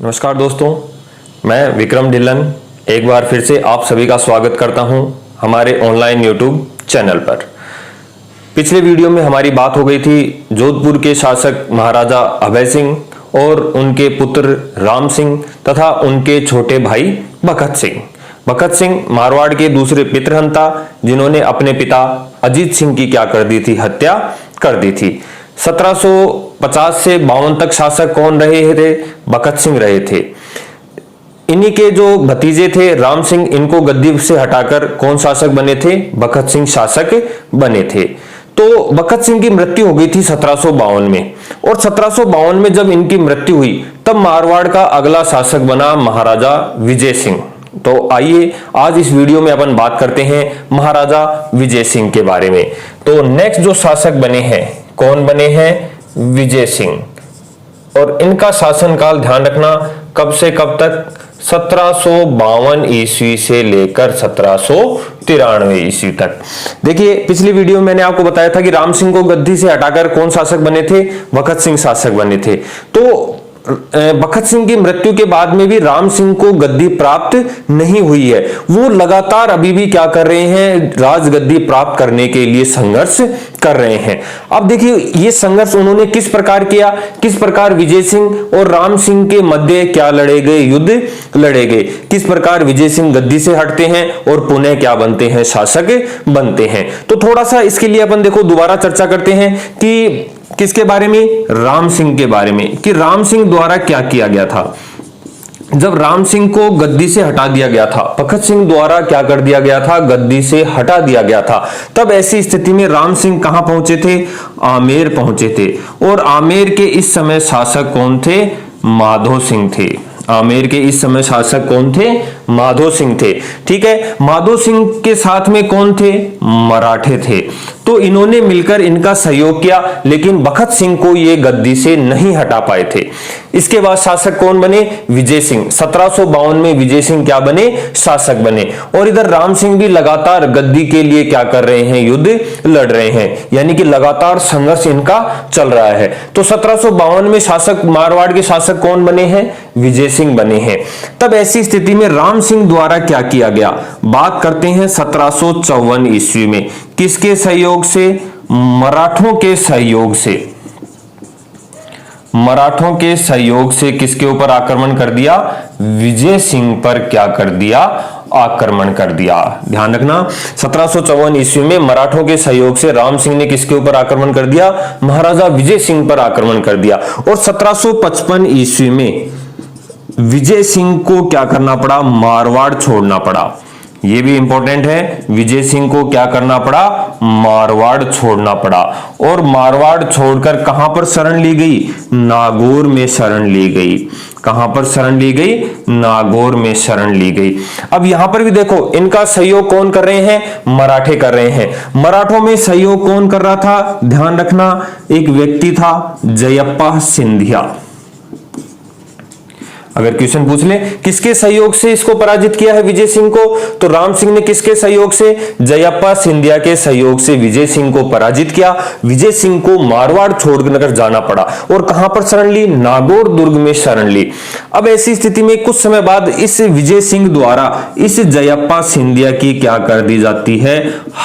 नमस्कार दोस्तों, मैं विक्रम ढिल्लन एक बार फिर से आप सभी का स्वागत करता हूं हमारे ऑनलाइन यूट्यूब चैनल पर। पिछले वीडियो में हमारी बात हो गई थी जोधपुर के शासक महाराजा अभय सिंह और उनके पुत्र राम सिंह तथा उनके छोटे भाई बखत सिंह। बखत सिंह मारवाड़ के दूसरे पितृहंता जिन्होंने अपने पिता अजीत सिंह की क्या कर दी थी, हत्या कर दी थी। 1750 से 52 तक शासक कौन रहे थे? बखत सिंह रहे थे। इन्हीं के जो भतीजे थे राम सिंह, इनको गद्दी से हटाकर कौन शासक बने थे? बखत सिंह शासक बने थे। तो बखत सिंह की मृत्यु हो गई थी 1752 में, और 1752 में जब इनकी मृत्यु हुई तब मारवाड़ का अगला शासक बना महाराजा विजय सिंह। तो आइए आज इस वीडियो में अपन बात करते हैं महाराजा विजय सिंह के बारे में। तो नेक्स्ट जो शासक बने हैं, कौन बने हैं? विजय सिंह। और इनका शासनकाल ध्यान रखना कब से कब तक? 1752 ईस्वी से लेकर 1793 ईस्वी तक। देखिए पिछली वीडियो में मैंने आपको बताया था कि राम सिंह को गद्दी से हटाकर कौन शासक बने थे? बखत सिंह शासक बने थे। तो बखत सिंह की मृत्यु के बाद में भी राम सिंह को गद्दी प्राप्त नहीं हुई है। वो लगातार अभी भी क्या कर रहे हैं? राजगद्दी प्राप्त करने के लिए संघर्ष कर रहे हैं। अब देखिए ये संघर्ष उन्होंने किस प्रकार किया, किस प्रकार विजय सिंह और राम सिंह के मध्य क्या लड़े गए, युद्ध लड़े गए, किस प्रकार विजय सिंह गद्दी से हटते हैं और पुनः क्या बनते हैं? शासक बनते हैं। तो थोड़ा सा इसके लिए अपन देखो दोबारा चर्चा करते हैं कि किसके बारे में? राम सिंह के बारे में, कि राम सिंह द्वारा क्या किया गया था। जब राम सिंह को गद्दी से हटा दिया गया था, बखत सिंह द्वारा क्या कर दिया गया था? गद्दी से हटा दिया गया था। तब ऐसी स्थिति में राम सिंह कहां पहुंचे थे? आमेर पहुंचे थे। और आमेर के इस समय शासक कौन थे? माधो सिंह थे। आमेर के इस समय शासक कौन थे? माधो सिंह थे। ठीक है, माधो सिंह के साथ में कौन थे? मराठे थे। तो इन्होंने मिलकर इनका सहयोग किया, लेकिन बखत सिंह को ये गद्दी से नहीं हटा पाए थे। इसके बाद शासक कौन बने? विजय सिंह। 1752 में विजय सिंह क्या बने? शासक बने। और इधर राम सिंह भी लगातार गद्दी के लिए क्या कर रहे हैं? युद्ध लड़ रहे हैं, यानी कि लगातार संघर्ष इनका चल रहा है। तो 1752 में शासक, मारवाड़ के शासक कौन बने हैं? विजय सिंह बने हैं। तब ऐसी स्थिति में राम सिंह द्वारा क्या किया गया? बात करते हैं 1754 ईस्वी में। किसके सहयोग से? मराठों के सहयोग से। मराठों के सहयोग से किसके ऊपर आक्रमण कर दिया? विजय सिंह पर क्या कर दिया? आक्रमण कर दिया। ध्यान रखना 1754 ईस्वी में मराठों के सहयोग से राम सिंह ने किसके ऊपर आक्रमण कर दिया? महाराजा विजय सिंह पर आक्रमण कर दिया। और 1755 ईस्वी में विजय सिंह को क्या करना पड़ा? मारवाड़ छोड़ना पड़ा। ये भी इंपॉर्टेंट है, विजय सिंह को क्या करना पड़ा? मारवाड़ छोड़ना पड़ा। और मारवाड़ छोड़कर कहां पर शरण ली गई? नागौर में शरण ली गई। कहां पर शरण ली गई? नागौर में शरण ली गई। अब यहां पर भी देखो इनका सहयोग कौन कर रहे हैं? मराठे कर रहे हैं। मराठों में सहयोग कौन कर रहा था? ध्यान रखना, एक व्यक्ति था जयप्पा सिंधिया। अगर क्वेश्चन पूछ ले किसके सहयोग से इसको पराजित किया है विजय सिंह को, तो राम सिंह ने किसके सहयोग से? जयप्पा सिंधिया के सहयोग से विजय सिंह को पराजित किया। विजय सिंह को मारवाड़ छोड़कर जाना पड़ा। और कहां पर शरण ली? नागौर दुर्ग में शरण ली। अब ऐसी स्थिति में कुछ समय बाद इस विजय सिंह द्वारा इस जयप्पा सिंधिया की क्या कर दी जाती है?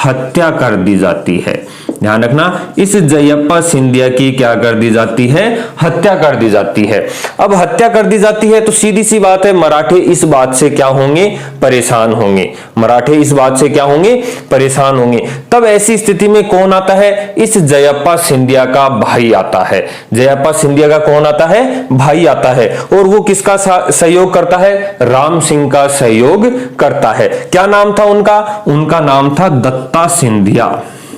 हत्या कर दी जाती है। ध्यान रखना, इस जयप्पा सिंधिया की क्या कर दी जाती है? हत्या कर दी जाती है। अब हत्या कर दी जाती है तो सीधी सी बात है, मराठे इस बात से क्या होंगे? परेशान होंगे। मराठे इस बात से क्या होंगे? परेशान होंगे। तब ऐसी स्थिति में कौन आता है? इस जयप्पा सिंधिया का भाई आता है। जयप्पा सिंधिया का कौन आता है? भाई आता है। और वो किसका सहयोग करता है? राम सिंह का सहयोग करता है। क्या नाम था उनका? उनका नाम था दत्ता सिंधिया।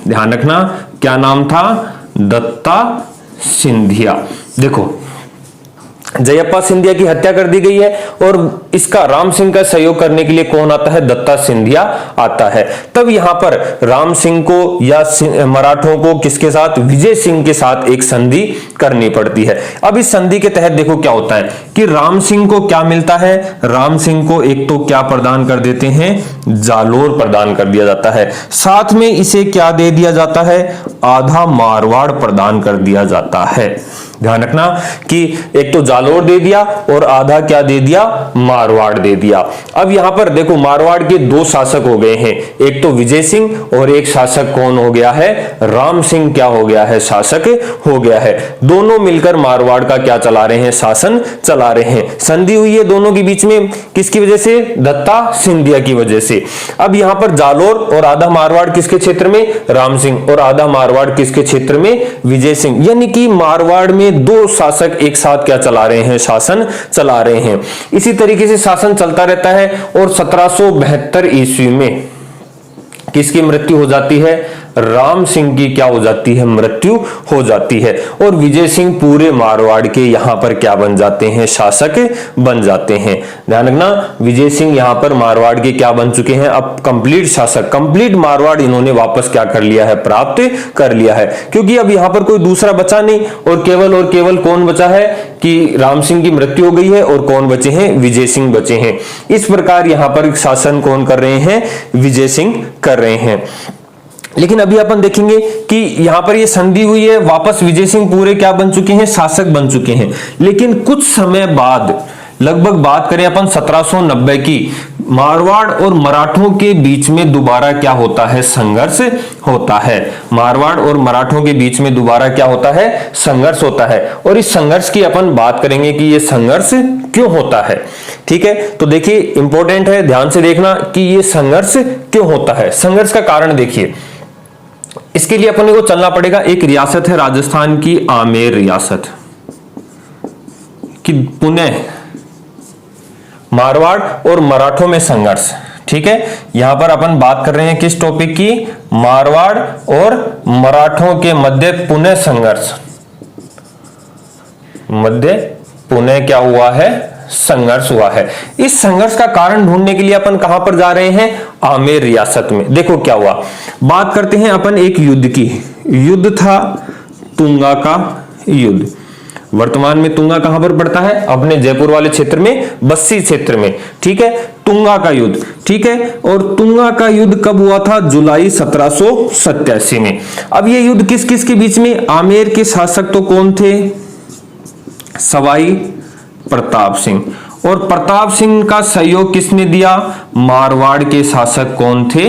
ध्यान रखना, क्या नाम था? दत्ता सिंधिया। देखो जयप्पा सिंधिया की हत्या कर दी गई है और इसका राम सिंह का सहयोग करने के लिए कौन आता है? दत्ता सिंधिया आता है। तब यहां पर राम सिंह को या मराठों को किसके साथ? विजय सिंह के साथ एक संधि करनी पड़ती है। अब इस संधि के तहत देखो क्या होता है कि राम सिंह को क्या मिलता है? राम सिंह को एक तो क्या प्रदान कर देते हैं? जालोर प्रदान कर दिया जाता है। साथ में इसे क्या दे दिया जाता है? आधा मारवाड़ प्रदान कर दिया जाता है। ध्यान रखना कि एक तो जालोर दे दिया और आधा क्या दे दिया, मारवाड़ दे दिया। अब यहां पर देखो मारवाड़ के दो शासक हो गए हैं, एक तो विजय सिंह और एक शासक कौन हो गया है, राम सिंह क्या हो गया है, शासक हो गया है। दोनों मिलकर मारवाड़ का क्या चला रहे हैं, शासन चला रहे हैं। संधि हुई है दोनों के बीच में, किसकी वजह से, दत्ता सिंधिया की वजह से। अब यहां पर जालोर और आधा मारवाड़ किसके क्षेत्र में, राम सिंह, और आधा मारवाड़ किसके क्षेत्र में, विजय सिंह। यानी कि मारवाड़ में दो शासक एक साथ क्या चला रहे हैं, शासन चला रहे हैं। इसी तरीके से शासन चलता रहता है और 1772 ईस्वी में किसकी मृत्यु हो जाती है, राम सिंह की क्या हो जाती है, मृत्यु हो जाती है। और विजय सिंह पूरे मारवाड़ के यहां पर क्या बन जाते हैं, शासक बन जाते हैं। ध्यान रखना, विजय सिंह यहां पर मारवाड़ के क्या बन चुके हैं, अब कंप्लीट शासक, कंप्लीट मारवाड़ इन्होंने वापस क्या कर लिया है, प्राप्त कर लिया है। क्योंकि अब यहां पर कोई दूसरा बचा नहीं और केवल कौन बचा है कि राम सिंह की मृत्यु हो गई है और कौन बचे हैं, विजय सिंह बचे हैं। इस प्रकार यहां पर शासन कौन कर रहे हैं, विजय सिंह कर रहे हैं। लेकिन अभी अपन देखेंगे कि यहां पर ये संधि हुई है, वापस विजय सिंह पूरे क्या बन चुके हैं, शासक बन चुके हैं। लेकिन कुछ समय बाद, लगभग बात करें अपन 1790 की, मारवाड़ और मराठों के बीच में दोबारा क्या होता है, संघर्ष होता है। मारवाड़ और मराठों के बीच में दोबारा क्या होता है, संघर्ष होता है। और इस संघर्ष की अपन बात करेंगे कि ये संघर्ष क्यों होता है। ठीक है, तो देखिए इंपॉर्टेंट है, ध्यान से देखना कि ये संघर्ष क्यों होता है। संघर्ष का कारण देखिए, इसके लिए अपने को चलना पड़ेगा। एक रियासत है राजस्थान की, आमेर रियासत कि पुणे, मारवाड़ और मराठों में संघर्ष। ठीक है, यहां पर अपन बात कर रहे हैं किस टॉपिक की, मारवाड़ और मराठों के मध्य पुणे संघर्ष, मध्य पुणे क्या हुआ है, संघर्ष हुआ है। इस संघर्ष का कारण ढूंढने के लिए अपन कहां पर जा रहे हैं, आमेर रियासत में। देखो क्या हुआ, बात करते हैं अपन एक युद्ध की। युद्ध था तुंगा का युद्ध। वर्तमान में तुंगा कहां पर पड़ता है, अपने जयपुर वाले क्षेत्र में, बस्सी क्षेत्र में। ठीक है, तुंगा का युद्ध। ठीक है, और तुंगा का युद्ध कब हुआ था, जुलाई 1787 में। अब ये युद्ध किस किस के बीच में, आमेर के शासक तो कौन थे, सवाई प्रताप सिंह। और प्रताप सिंह का सहयोग किसने दिया, मारवाड़ के शासक कौन थे,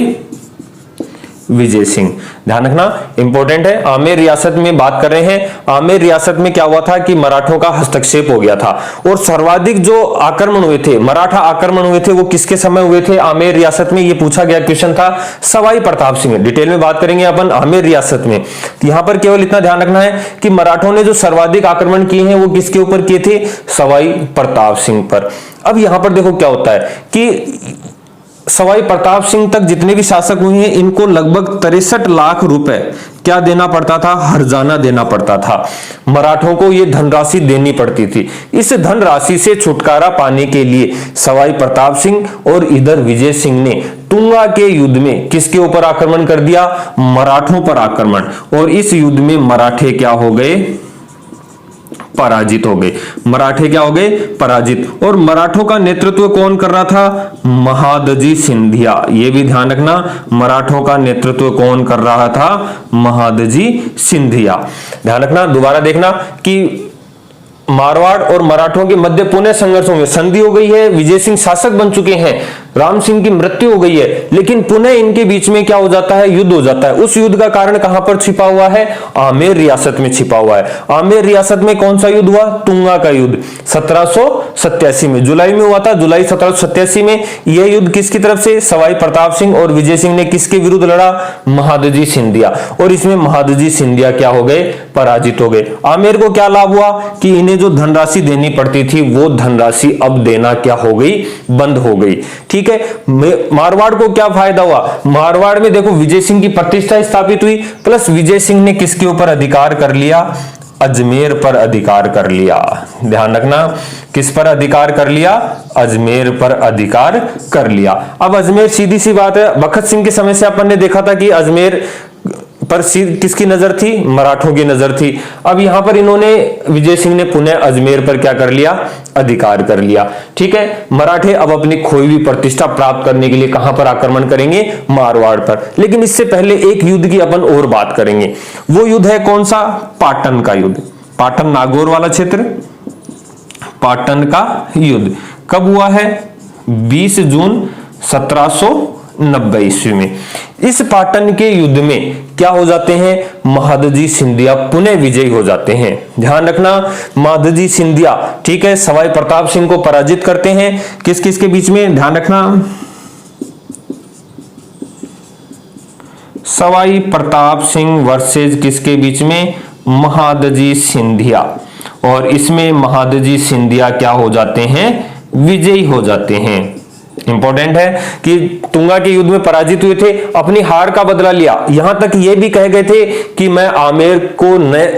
विजय सिंह। ध्यान रखना, इंपॉर्टेंट है। आमेर रियासत में बात कर रहे हैं। आमेर रियासत में क्या हुआ था कि मराठों का हस्तक्षेप हो गया था और सर्वाधिक जो आक्रमण हुए थे, मराठा आक्रमण हुए थे, वो किसके समय हुए थे, आमेर रियासत में। ये पूछा गया क्वेश्चन था सवाई प्रताप सिंह। डिटेल में बात करेंगे अपन आमेर रियासत में। यहां पर केवल इतना ध्यान रखना है कि मराठों ने जो सर्वाधिक आक्रमण किए हैं वो किसके ऊपर किए थे, सवाई प्रताप सिंह पर। अब यहां पर देखो क्या होता है कि सवाई प्रताप सिंह तक जितने भी शासक हुए हैं, इनको लगभग 63 लाख रुपए क्या देना पड़ता था, हर्जाना देना पड़ता था। मराठों को यह धनराशि देनी पड़ती थी। इस धनराशि से छुटकारा पाने के लिए सवाई प्रताप सिंह और इधर विजय सिंह ने तुंगा के युद्ध में किसके ऊपर आक्रमण कर दिया, मराठों पर आक्रमण। और इस युद्ध में मराठे क्या हो गए, पराजित हो गए। मराठे क्या हो गए, पराजित। और मराठों का नेतृत्व कौन कर रहा था, महादजी सिंधिया। यह भी ध्यान रखना, मराठों का नेतृत्व कौन कर रहा था, महादजी सिंधिया। ध्यान रखना, दोबारा देखना कि मारवाड़ और मराठों के मध्य पुणे संघर्षों में संधि हो गई है, विजय सिंह शासक बन चुके हैं, राम सिंह की मृत्यु हो गई है, लेकिन पुणे इनके बीच में क्या हो जाता है, युद्ध हो जाता है। उस युद्ध का कारण कहां पर छिपा हुआ है, आमेर रियासत में छिपा हुआ है। आमेर रियासत में कौन सा युद्ध हुआ, तुंगा का युद्ध 1787 में, जुलाई में हुआ था, जुलाई 1787 में। यह युद्ध किसकी तरफ से, सवाई प्रताप सिंह और विजय सिंह ने किसके विरुद्ध लड़ा, महादजी सिंधिया। और इसमें महादजी सिंधिया क्या हो गए, पराजित हो गए। आमेर को क्या लाभ हुआ कि इन्हें जो धनराशि देनी पड़ती थी वो धनराशि अब देना क्या हो गई, बंद हो गई। ठीक है, मारवाड़ को क्या फायदा हुआ, मारवाड़ में देखो विजय सिंह की प्रतिष्ठा स्थापित हुई, प्लस विजय सिंह ने किसके ऊपर अधिकार कर लिया, अजमेर पर अधिकार कर लिया। ध्यान रखना, किस पर अधिकार कर लिया, अजमेर पर अधिकार कर लिया। अब अजमेर सीधी सी बात है, बखत सिंह के समय से अपन ने देखा था कि अजमेर पर किसकी नजर थी, मराठों की नजर थी। अब यहां पर इन्होंने, विजय सिंह ने पुणे अजमेर पर क्या कर लिया, अधिकार कर लिया। ठीक है, मराठे अब अपनी खोई हुई प्रतिष्ठा प्राप्त करने के लिए कहां पर आक्रमण करेंगे, मारवाड़ पर। लेकिन इससे पहले एक युद्ध की अपन और बात करेंगे। वो युद्ध है कौन सा, पाटन का युद्ध। पाटन नागौर वाला क्षेत्र, पाटन का युद्ध कब हुआ है? 20 जून 1790 ईस्वी में। इस पाटन के युद्ध में क्या हो जाते हैं? महादजी सिंधिया पुनः विजयी हो जाते हैं। ध्यान रखना, महादजी सिंधिया, ठीक है, सवाई प्रताप सिंह को पराजित करते हैं। किस किस के बीच में? ध्यान रखना, सवाई प्रताप सिंह वर्सेज किसके बीच में? महादजी सिंधिया। और इसमें महादजी सिंधिया क्या हो जाते हैं? विजयी हो जाते हैं। इंपॉर्टेंट है कि तुंगा के युद्ध में पराजित हुए थे, अपनी हार का बदला लिया। यहां तक ये भी कह गए थे कि मैं आमेर को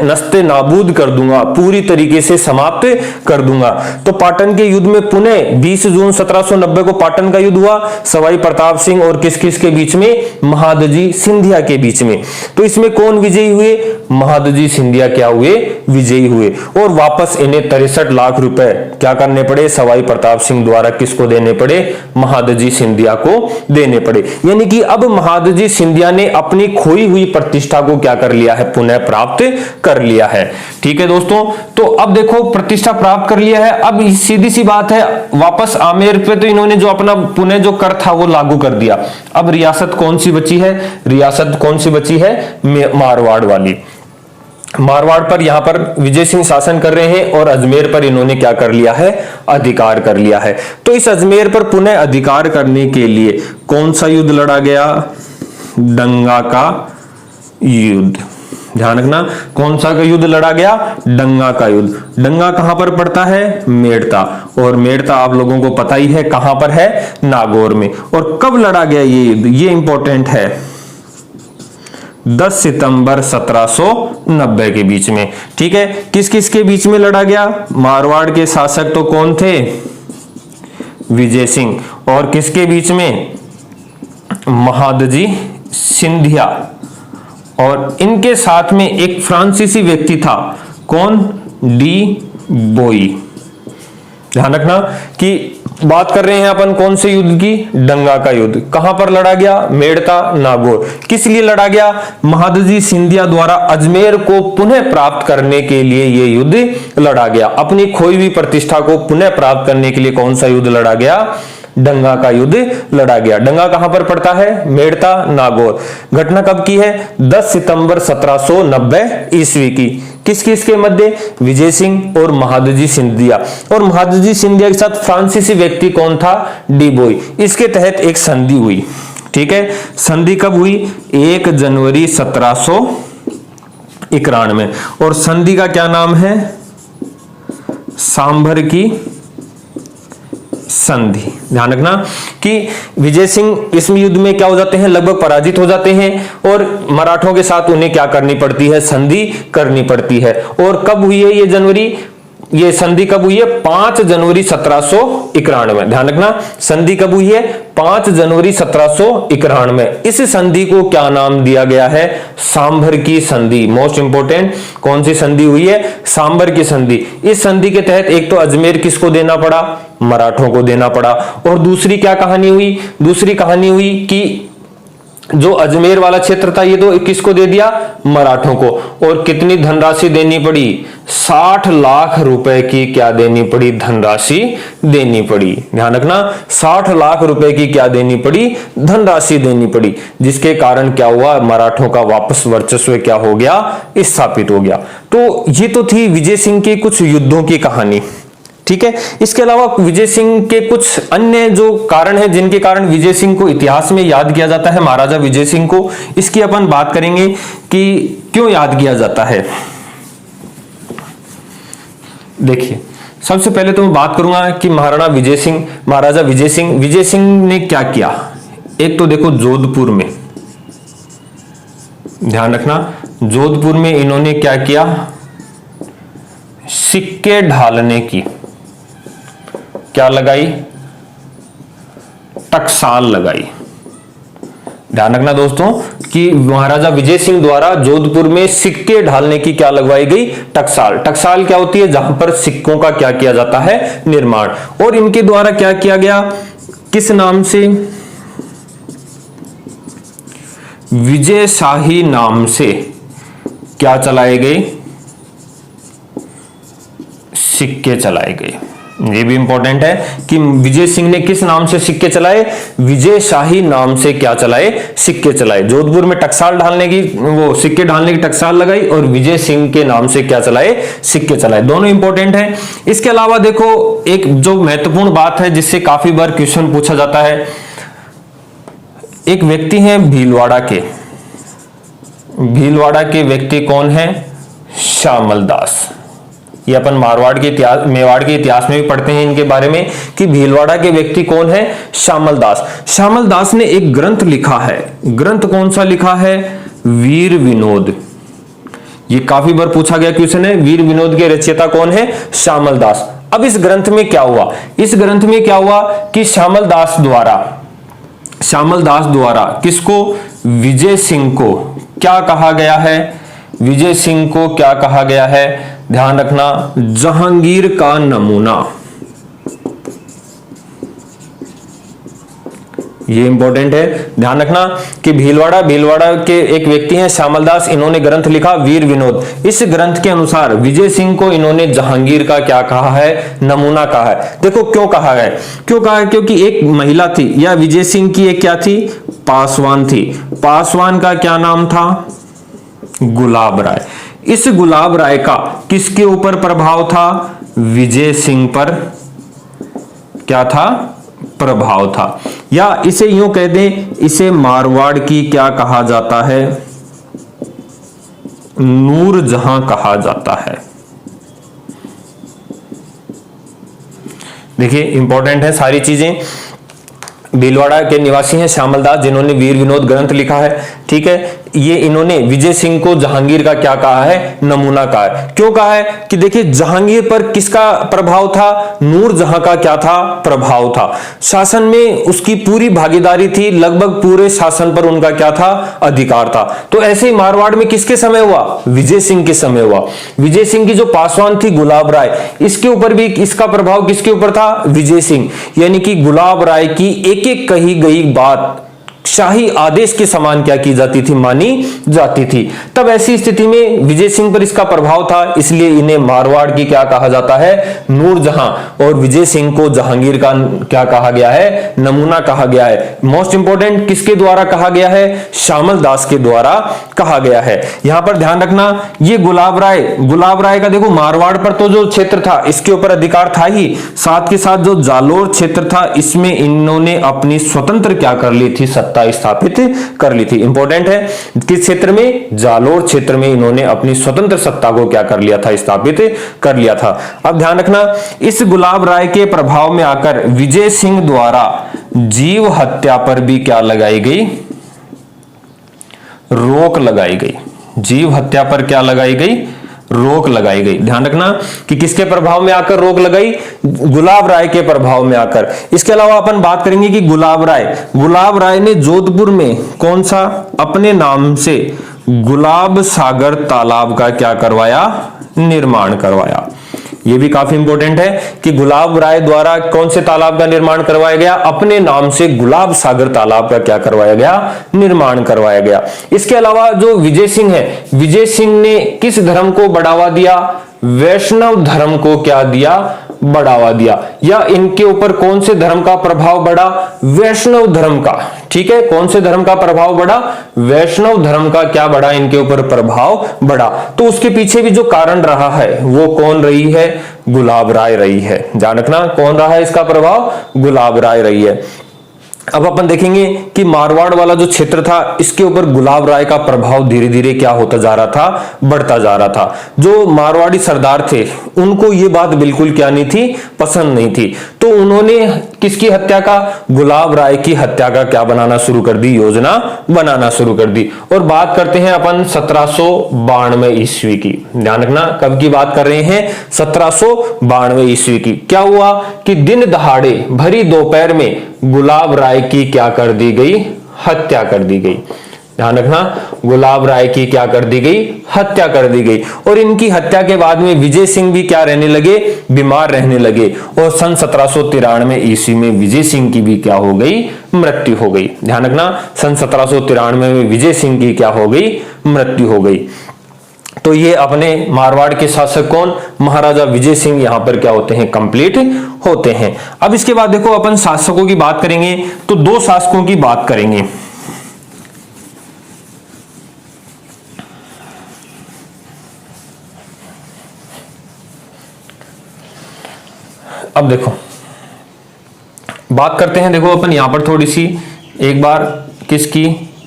नस्ते नाबूद कर दूंगा, पूरी तरीके से समाप्त कर दूंगा। तो पाटन के युद्ध में पुनः 20 जून 1790 को पाटन का युद्ध हुआ, सवाई प्रताप सिंह और किस किस के बीच में? महादजी सिंधिया के बीच में। तो इसमें कौन विजयी हुए? महादजी सिंधिया क्या हुए? विजयी हुए। और वापस इन्हें 63 लाख रुपए क्या करने पड़े? सवाई प्रताप सिंह द्वारा किसको देने पड़े? महादजी सिंधिया को देने पड़े। यानी कि अब महादजी सिंधिया ने अपनी खोई हुई प्रतिष्ठा को क्या कर लिया है? पुनः प्राप्त कर लिया है। ठीक है दोस्तों, तो अब देखो प्रतिष्ठा प्राप्त कर लिया है। अब सीधी सी बात है, वापस आमेर पे तो इन्होंने जो अपना पुनः जो कर था वो लागू कर दिया। अब रियासत कौन सी बची है? रियासत कौन सी बची है? मारवाड़ वाली। मारवाड़ पर यहां पर विजय सिंह शासन कर रहे हैं और अजमेर पर इन्होंने क्या कर लिया है? अधिकार कर लिया है। तो इस अजमेर पर पुनः अधिकार करने के लिए कौन सा युद्ध लड़ा गया? डंगा का युद्ध। ध्यान रखना, कौन सा का युद्ध लड़ा गया? डंगा का युद्ध। डंगा कहां पर पड़ता है? मेड़ता। और मेड़ता आप लोगों को पता ही है कहां पर है? नागौर में। और कब लड़ा गया ये युद्ध? ये इंपॉर्टेंट है, 10 सितंबर 1790 के बीच में। ठीक है, किस किस के बीच में लड़ा गया? मारवाड़ के शासक तो कौन थे? विजय सिंह। और किसके बीच में? महादजी सिंधिया। और इनके साथ में एक फ्रांसीसी व्यक्ति था, कौन? डी बोई। ध्यान रखना कि बात कर रहे हैं अपन कौन से युद्ध की? डंगा का युद्ध। कहां पर लड़ा गया? मेड़ता, नागौर। किस लिए लड़ा गया? महादजी सिंधिया द्वारा अजमेर को पुनः प्राप्त करने के लिए यह युद्ध लड़ा गया। अपनी खोई हुई प्रतिष्ठा को पुनः प्राप्त करने के लिए कौन सा युद्ध लड़ा गया? डंगा का युद्ध लड़ा गया। डंगा कहां पर पड़ता है? मेड़ता, नागौर। घटना कब की है? 10 सितंबर 1790 ईस्वी की। किस किस के मध्य? विजय सिंह और महादजी सिंधिया। और महादजी सिंधिया के साथ फ्रांसीसी व्यक्ति कौन था? डी बोई। इसके तहत एक संधि हुई। ठीक है, संधि कब हुई? 1 जनवरी 1791। और संधि का क्या नाम है? सांभर की संधि। ध्यान रखना कि विजय सिंह इस युद्ध में क्या हो जाते हैं? लगभग पराजित हो जाते हैं और मराठों के साथ उन्हें क्या करनी पड़ती है? संधि करनी पड़ती है। और कब हुई है ये संधि कब हुई है? 5 जनवरी 1791। ध्यान रखना, संधि कब हुई है? 5 जनवरी 1791। इस संधि को क्या नाम दिया गया है? सांभर की संधि। मोस्ट इंपोर्टेंट, कौन सी संधि हुई है? सांभर की संधि। इस संधि के तहत एक तो अजमेर किसको देना पड़ा? मराठों को देना पड़ा। और दूसरी क्या कहानी हुई? दूसरी कहानी हुई कि जो अजमेर वाला क्षेत्र था ये तो किसको दे दिया? मराठों को। और कितनी धनराशि देनी पड़ी? 60 लाख रुपए की क्या देनी पड़ी? धनराशि देनी पड़ी। ध्यान रखना, 60 लाख रुपए की क्या देनी पड़ी? धनराशि देनी पड़ी। जिसके कारण क्या हुआ? मराठों का वापस वर्चस्व क्या हो गया? स्थापित हो गया। तो ये तो थी विजय सिंह के कुछ युद्धों की कहानी। ठीक है, इसके अलावा विजय सिंह के कुछ अन्य जो कारण है जिनके कारण विजय सिंह को इतिहास में याद किया जाता है, महाराजा विजय सिंह को, इसकी अपन बात करेंगे कि क्यों याद किया जाता है। देखिए, सबसे पहले तो मैं बात करूंगा कि महाराजा विजय सिंह ने क्या किया। एक तो देखो जोधपुर में, ध्यान रखना, जोधपुर में इन्होंने क्या किया? सिक्के ढालने की क्या लगाई? टकसाल लगाई। ध्यान रखना दोस्तों कि महाराजा विजय सिंह द्वारा जोधपुर में सिक्के ढालने की क्या लगवाई गई? टकसाल। टकसाल क्या होती है? जहां पर सिक्कों का क्या किया जाता है? निर्माण। और इनके द्वारा क्या किया गया? किस नाम से? विजय शाही नाम से क्या चलाए गए? सिक्के चलाए गए। ये भी इंपॉर्टेंट है कि विजय सिंह ने किस नाम से सिक्के चलाए, विजय शाही नाम से क्या चलाए, सिक्के चलाए। जोधपुर में टकसाल ढालने की, वो सिक्के ढालने की टकसाल लगाई और विजय सिंह के नाम से क्या चलाए, सिक्के चलाए। दोनों इंपॉर्टेंट है। इसके अलावा देखो एक जो महत्वपूर्ण बात है जिससे काफी बार क्वेश्चन पूछा जाता है, एक व्यक्ति है भीलवाड़ा के, भीलवाड़ा के व्यक्ति कौन है, श्यामल दास। ये अपन मारवाड़ के इतिहास, मेवाड़ के इतिहास में भी पढ़ते हैं इनके बारे में कि भीलवाड़ा के व्यक्ति कौन है, श्यामल दास। श्यामल दास ने एक ग्रंथ लिखा है, ग्रंथ कौन सा लिखा है, वीर विनोद। ये काफी बार पूछा गया क्वेश्चन है, वीर विनोद के रचयिता कौन है, श्यामल दास। अब इस ग्रंथ में क्या हुआ, इस ग्रंथ में क्या हुआ कि श्यामल दास द्वारा किसको, विजय सिंह को क्या कहा गया है, विजय सिंह को क्या कहा गया है, ध्यान रखना, जहांगीर का नमूना। ये इंपॉर्टेंट है, ध्यान रखना कि भीलवाड़ा के एक व्यक्ति हैं श्यामल दास, इन्होंने ग्रंथ लिखा वीर विनोद। इस ग्रंथ के अनुसार विजय सिंह को इन्होंने जहांगीर का क्या कहा है, नमूना कहा है। देखो क्यों कहा है, क्योंकि एक महिला थी, या विजय सिंह की एक क्या थी, पासवान थी। पासवान का क्या नाम था, गुलाब राय। इस गुलाब राय का किसके ऊपर प्रभाव था, विजय सिंह पर क्या था, प्रभाव था। या इसे यूं कह दें, इसे मारवाड़ की क्या कहा जाता है, नूरजहां कहा जाता है। देखिए इंपॉर्टेंट है सारी चीजें। भीलवाड़ा के निवासी हैं श्यामल दास, जिन्होंने वीर विनोद ग्रंथ लिखा है, ठीक है। ये इन्होंने विजय सिंह को जहांगीर का क्या कहा है, नमूना कहा है। क्यों कहा है कि देखिए जहांगीर पर किसका प्रभाव था, नूरजहां का क्या था, प्रभाव था। शासन में उसकी पूरी भागीदारी थी, लगभग पूरे शासन पर उनका क्या था, अधिकार था। तो ऐसे ही मारवाड़ में किसके समय हुआ, विजय सिंह के समय हुआ। विजय सिंह की जो पासवान थी गुलाब राय, इसके ऊपर भी इसका प्रभाव किसके ऊपर था, विजय सिंह। यानी कि गुलाब राय की एक एक कही गई बात शाही आदेश के समान क्या की जाती थी, मानी जाती थी। तब ऐसी स्थिति में विजय सिंह पर इसका प्रभाव था, इसलिए इन्हें मारवाड़ की क्या कहा जाता है, नूरजहां, और विजय सिंह को जहांगीर का क्या कहा गया है, नमूना कहा गया है। मोस्ट इंपोर्टेंट किसके द्वारा कहा गया है, श्यामल दास के द्वारा कहा गया है। यहां पर ध्यान रखना, ये गुलाब राय का देखो मारवाड़ पर तो जो क्षेत्र था इसके ऊपर अधिकार था ही, साथ के साथ जो जालोर क्षेत्र था इसमें इन्होंने अपनी स्वतंत्र क्या कर ली थी, सत्ता स्थापित कर ली थी। इंपॉर्टेंट है, किस क्षेत्र में, जालोर क्षेत्र में इन्होंने अपनी स्वतंत्र सत्ता को क्या कर लिया था, स्थापित कर लिया था। अब ध्यान रखना, इस गुलाब राय के प्रभाव में आकर विजय सिंह द्वारा जीव हत्या पर भी क्या लगाई गई, रोक लगाई गई। जीव हत्या पर क्या लगाई गई, रोक लगाई गई। ध्यान रखना कि किसके प्रभाव में आकर रोक लगाई, गुलाब राय के प्रभाव में आकर। इसके अलावा अपन बात करेंगे कि गुलाब राय ने जोधपुर में कौन सा, अपने नाम से गुलाब सागर तालाब का क्या करवाया, निर्माण करवाया। यह भी काफी इंपॉर्टेंट है कि गुलाब राय द्वारा कौन से तालाब का निर्माण करवाया गया, अपने नाम से गुलाब सागर तालाब का क्या करवाया गया, निर्माण करवाया गया। इसके अलावा जो विजय सिंह है, विजय सिंह ने किस धर्म को बढ़ावा दिया, वैष्णव धर्म को क्या दिया, बढ़ावा दिया। या इनके ऊपर कौन से धर्म का प्रभाव बढ़ा, वैष्णव धर्म का, ठीक है। कौन से धर्म का प्रभाव बढ़ा, वैष्णव धर्म का क्या बढ़ा, इनके ऊपर प्रभाव बढ़ा। तो उसके पीछे भी जो कारण रहा है वो कौन रही है, गुलाब राय रही है। ध्यान रखना, कौन रहा है इसका प्रभाव, गुलाब राय रही है। अब अपन देखेंगे कि मारवाड़ वाला जो क्षेत्र था इसके ऊपर गुलाब राय का प्रभाव धीरे धीरे क्या होता जा रहा था, बढ़ता जा रहा था। जो मारवाड़ी सरदार थे उनको ये बात बिल्कुल क्या नहीं थी, पसंद नहीं थी। तो उन्होंने किसकी हत्या का, गुलाब राय की हत्या का क्या बनाना शुरू कर दी, योजना बनाना शुरू कर दी। और बात करते हैं अपन 1792 ईस्वी की। ध्यान रखना कब की बात कर रहे हैं, 1792 ईस्वी की। क्या हुआ कि दिन दहाड़े भरी दोपहर में गुलाब राय की क्या कर दी गई, हत्या कर दी गई। ध्यान रखना, गुलाब राय की क्या कर दी गई, हत्या कर दी गई। और इनकी हत्या के बाद में विजय सिंह भी क्या रहने लगे, बीमार रहने लगे। और सन 1793 ईस्वी में विजय सिंह की भी क्या हो गई, मृत्यु हो गई। ध्यान रखना, सन 1793 में विजय सिंह की क्या हो गई, मृत्यु हो गई। तो ये अपने मारवाड़ के शासक कौन, महाराजा विजय सिंह यहां पर क्या होते हैं, कंप्लीट होते हैं। अब इसके बाद देखो अपन शासकों की बात करेंगे तो दो शासकों की बात करेंगे। अब देखो बात करते हैं, देखो अपन यहां पर थोड़ी सी एक बार किसकी,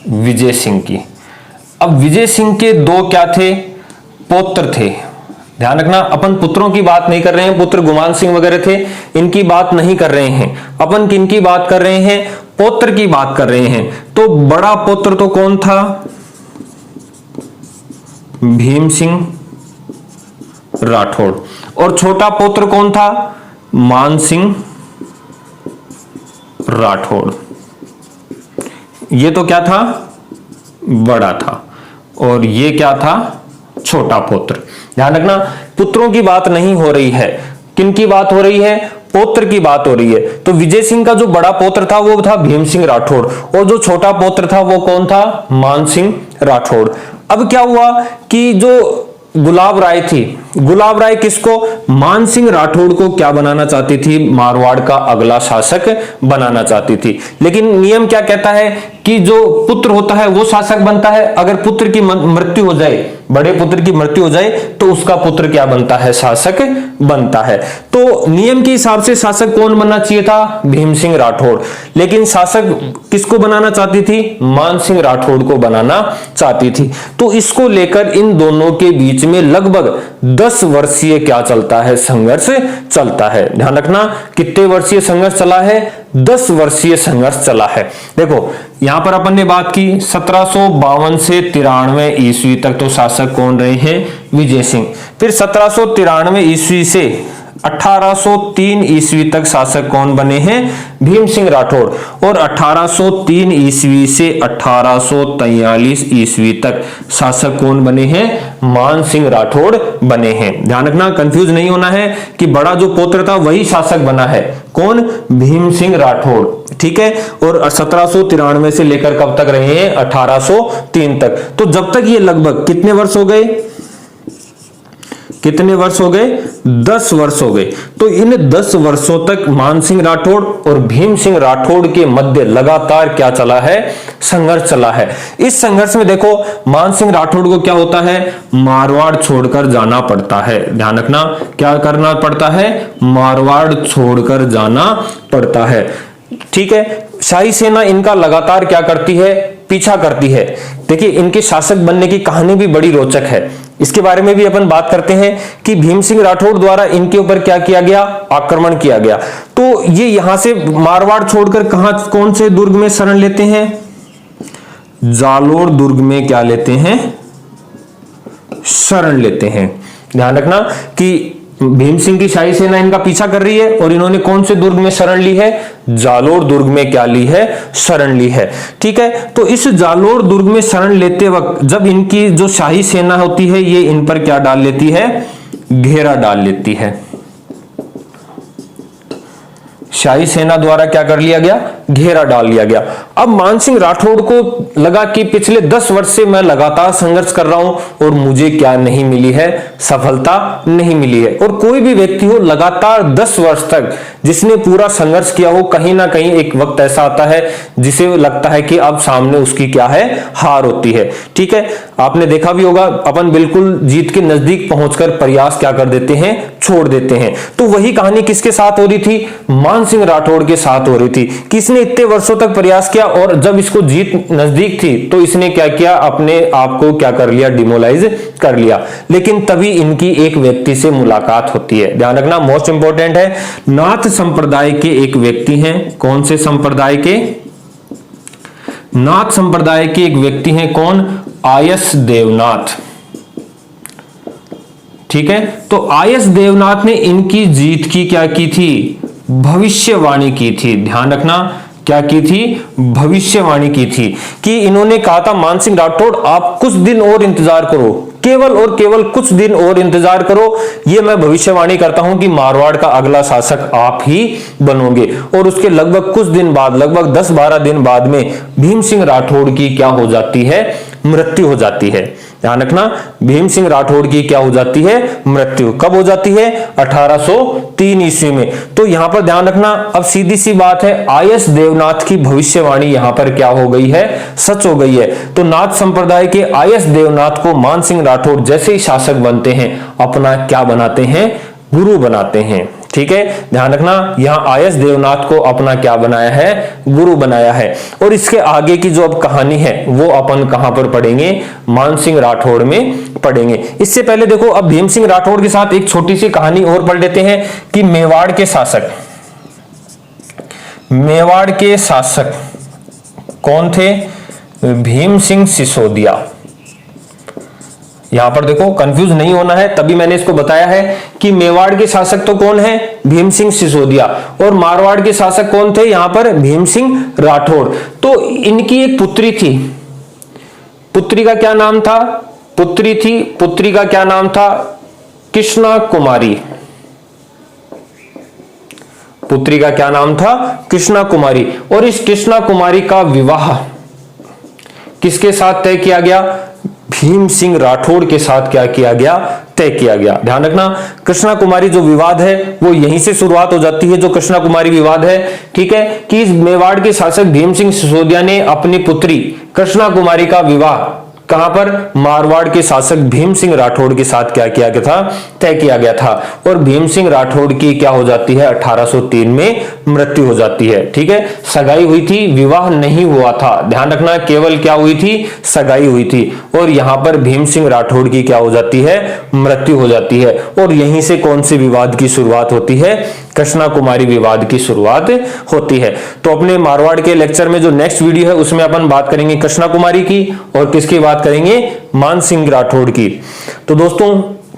विजय सिंह की। अब विजय सिंह के दो क्या थे, पौत्र थे। ध्यान रखना, अपन पुत्रों की बात नहीं कर रहे हैं, पुत्र गुमान सिंह वगैरह थे, इनकी बात नहीं कर रहे हैं। अपन किनकी बात कर रहे हैं, पौत्र की बात कर रहे हैं। तो बड़ा पुत्र तो कौन था, भीम सिंह राठौड़, और छोटा पुत्र कौन था, मान सिंह राठौड़। ये तो क्या था, बड़ा था, और ये क्या था, छोटा पुत्र। ध्यान रखना, पुत्रों की बात नहीं हो रही है, किनकी बात हो रही है, पौत्र की बात हो रही है। तो विजय सिंह का जो बड़ा पौत्र था वो था भीम सिंह राठौड़, और जो छोटा पौत्र था वो कौन था, मान सिंह राठौड़। अब क्या हुआ कि जो गुलाब राय थी, गुलाब राय किसको, मान सिंह राठौड़ को क्या बनाना चाहती थी, मारवाड़ का अगला शासक बनाना चाहती थी। लेकिन नियम क्या कहता है कि जो पुत्र होता है वो शासक बनता है, अगर पुत्र की मृत्यु हो जाए, बड़े पुत्र की मृत्यु हो जाए तो उसका पुत्र क्या बनता है, शासक बनता है। तो नियम के हिसाब से शासक कौन बनना चाहिए था, भीम सिंह राठौड़, लेकिन शासक किसको बनाना चाहती थी, मान सिंह राठौड़ को बनाना चाहती थी। तो इसको लेकर इन दोनों के बीच में लगभग 10 वर्षीय क्या चलता है, संघर्ष चलता है। ध्यान रखना, कितने वर्षीय संघर्ष चला है, 10 वर्षीय संघर्ष चला है। देखो यहां पर अपन ने बात की 1752 से 93 ईस्वी तक तो शासक कौन रहे हैं, विजय सिंह। फिर 1793 ईस्वी से 1803 ईस्वी तक शासक कौन बने हैं, भीम सिंह राठौड़, और 1803 ईस्वी से 1843 ईस्वी तक शासक कौन बने हैं, मान सिंह राठौड़ बने हैं। ध्यान रखना, कंफ्यूज नहीं होना है कि बड़ा जो पौत्र था वही शासक बना है, कौन, भीम सिंह राठौड़, ठीक है। और 1793 से लेकर कब तक रहे हैं, 1803 तक। तो जब तक ये लगभग कितने वर्ष हो गए, कितने वर्ष हो गए, 10 वर्ष हो गए। तो इन 10 वर्षों तक मान सिंह राठौड़ और भीम सिंह राठौड़ के मध्य लगातार क्या चला है, संघर्ष चला है। इस संघर्ष में देखो मान सिंह राठौड़ को क्या होता है, मारवाड़ छोड़कर जाना पड़ता है। ध्यान रखना, क्या करना पड़ता है, मारवाड़ छोड़कर जाना पड़ता है, ठीक है। शाही सेना इनका लगातार क्या करती है, पीछा करती है। देखिए इनके शासक बनने की कहानी भी बड़ी रोचक है, इसके बारे में भी अपन बात करते हैं कि भीम सिंह राठौड़ द्वारा इनके ऊपर क्या किया गया, आक्रमण किया गया। तो ये यहां से मारवाड़ छोड़कर कहां, कौन से दुर्ग में शरण लेते हैं, जालोर दुर्ग में क्या लेते हैं, शरण लेते हैं। ध्यान रखना कि भीम सिंह की शाही सेना इनका पीछा कर रही है और इन्होंने कौन से दुर्ग में शरण ली है, जालोर दुर्ग में क्या ली है, शरण ली है, ठीक है। तो इस जालोर दुर्ग में शरण लेते वक्त जब इनकी जो शाही सेना होती है ये इन पर क्या डाल लेती है, घेरा डाल लेती है। शाही सेना द्वारा क्या कर लिया गया, घेरा डाल लिया गया। अब मान सिंह राठौड़ को लगा कि पिछले 10 वर्ष से मैं लगातार संघर्ष कर रहा हूं और मुझे क्या नहीं मिली है, सफलता नहीं मिली है। और कोई भी व्यक्ति हो लगातार 10 वर्ष तक जिसने पूरा संघर्ष किया हो, कहीं ना कहीं एक वक्त ऐसा आता है जिसे लगता है कि अब सामने उसकी क्या है, हार होती है, ठीक है। आपने देखा भी होगा अपन बिल्कुल जीत के नजदीक पहुंचकर प्रयास क्या कर देते हैं, छोड़ देते हैं। तो वही कहानी किसके साथ हो रही थी, मान सिंह राठौड़ के साथ हो रही थी। किसने इतने वर्षों तक प्रयास किया और जब इसको जीत नजदीक थी तो इसने क्या किया, अपने आप को क्या कर लिया, डिमोलाइज कर लिया। लेकिन तभी इनकी एक व्यक्ति से मुलाकात होती है। ध्यान रखना, मोस्ट इंपोर्टेंट है, नाथ संप्रदाय के एक व्यक्ति हैं। कौन से संप्रदाय के, नाथ संप्रदाय के एक व्यक्ति हैं, कौन, आयस देवनाथ, ठीक है। तो आयस देवनाथ ने इनकी जीत की क्या की थी, भविष्यवाणी की थी। ध्यान रखना, क्या की थी, भविष्यवाणी की थी कि इन्होंने कहा था मान सिंह राठौड़ आप कुछ दिन और इंतजार करो, केवल और केवल कुछ दिन और इंतजार करो, ये मैं भविष्यवाणी करता हूं कि मारवाड़ का अगला शासक आप ही बनोगे। और उसके लगभग कुछ दिन बाद, लगभग 10-12 दिन बाद में भीम सिंह राठौड़ की क्या हो जाती है, मृत्यु हो जाती है। ध्यान रखना, भीम सिंह राठौड़ की क्या हो जाती है, मृत्यु। कब हो जाती है, 1803 ईस्वी में। तो यहां पर ध्यान रखना, अब सीधी सी बात है, आईएस देवनाथ की भविष्यवाणी यहां पर क्या हो गई है, सच हो गई है। तो नाथ संप्रदाय के आईएस देवनाथ को मानसिंह राठौड़ जैसे ही शासक बनते हैं, अपना क्या बनाते हैं, गुरु बनाते हैं। ठीक है, ध्यान रखना, यहां आईएस देवनाथ को अपना क्या बनाया है, गुरु बनाया है। और इसके आगे की जो अब कहानी है वो अपन कहां पर पढ़ेंगे, मानसिंह राठौड़ में पढ़ेंगे। इससे पहले देखो, अब भीम सिंह राठौड़ के साथ एक छोटी सी कहानी और पढ़ लेते हैं कि मेवाड़ के शासक कौन थे, भीम सिंह सिसोदिया। यहां पर देखो कंफ्यूज नहीं होना है, तभी मैंने इसको बताया है कि मेवाड़ के शासक तो कौन है, भीम सिंह सिसोदिया, और मारवाड़ के शासक कौन थे, यहां पर भीम सिंह राठौड़। तो इनकी एक पुत्री थी, पुत्री का क्या नाम था, पुत्री का क्या नाम था, कृष्णा कुमारी। पुत्री का क्या नाम था, कृष्णा कुमारी। और इस कृष्णा कुमारी का विवाह किसके साथ तय किया गया, भीम सिंह राठौड़ के साथ क्या किया गया, तय किया गया। ध्यान रखना, कृष्णा कुमारी जो विवाद है वो यहीं से शुरुआत हो जाती है, जो कृष्णा कुमारी विवाद है। ठीक है, कि इस मेवाड़ के शासक भीम सिंह सिसोदिया ने अपनी पुत्री कृष्णा कुमारी का विवाह कहां पर, मारवाड़ के शासक भीम सिंह राठौड़ के साथ क्या किया गया था, तय किया गया था। और भीम सिंह राठौड़ की क्या हो जाती है, 1803 में मृत्यु हो जाती है। ठीक है, सगाई हुई थी, विवाह नहीं हुआ था, ध्यान रखना, केवल क्या हुई थी, सगाई हुई थी। और यहां पर भीम सिंह राठौड़ की क्या हो जाती है, मृत्यु हो जाती है। और यहीं से कौन से विवाद की शुरुआत होती है, कृष्णा कुमारी विवाद की शुरुआत होती है। तो अपने मारवाड़ के लेक्चर में जो नेक्स्ट वीडियो है उसमें अपन बात करेंगे कृष्णा कुमारी की, और किसकी बात करेंगे, मानसिंह राठौड़ की। तो दोस्तों,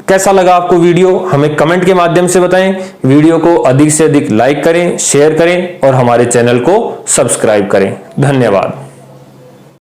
कैसा लगा आपको वीडियो, हमें कमेंट के माध्यम से बताएं। वीडियो को अधिक से अधिक लाइक करें, शेयर करें और हमारे चैनल को सब्सक्राइब करें। धन्यवाद।